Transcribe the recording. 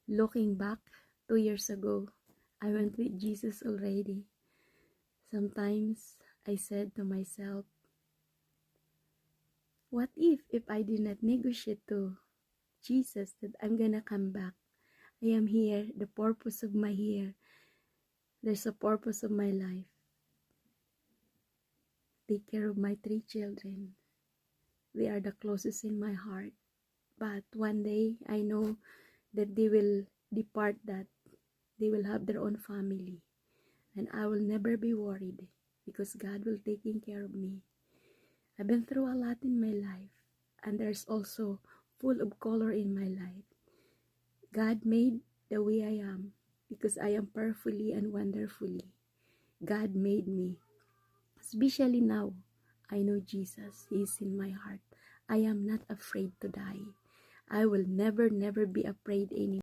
Looking back, 2 years ago, I went with Jesus already. Sometimes I said to myself, what if I did not negotiate to Jesus that I'm gonna come back? I am here, the purpose of my here. There's a purpose of my life. Take care of my 3 children. They are the closest in my heart. But one day, I know that they will depart, that they will have their own family. And I will never be worried because God will taking care of me. I've been through a lot in my life, and there's also full of color in my life. God made the way I am because I am perfectly and wonderfully. God made me. Especially now, I know Jesus is in my heart. I am not afraid to die. I will never be afraid anymore.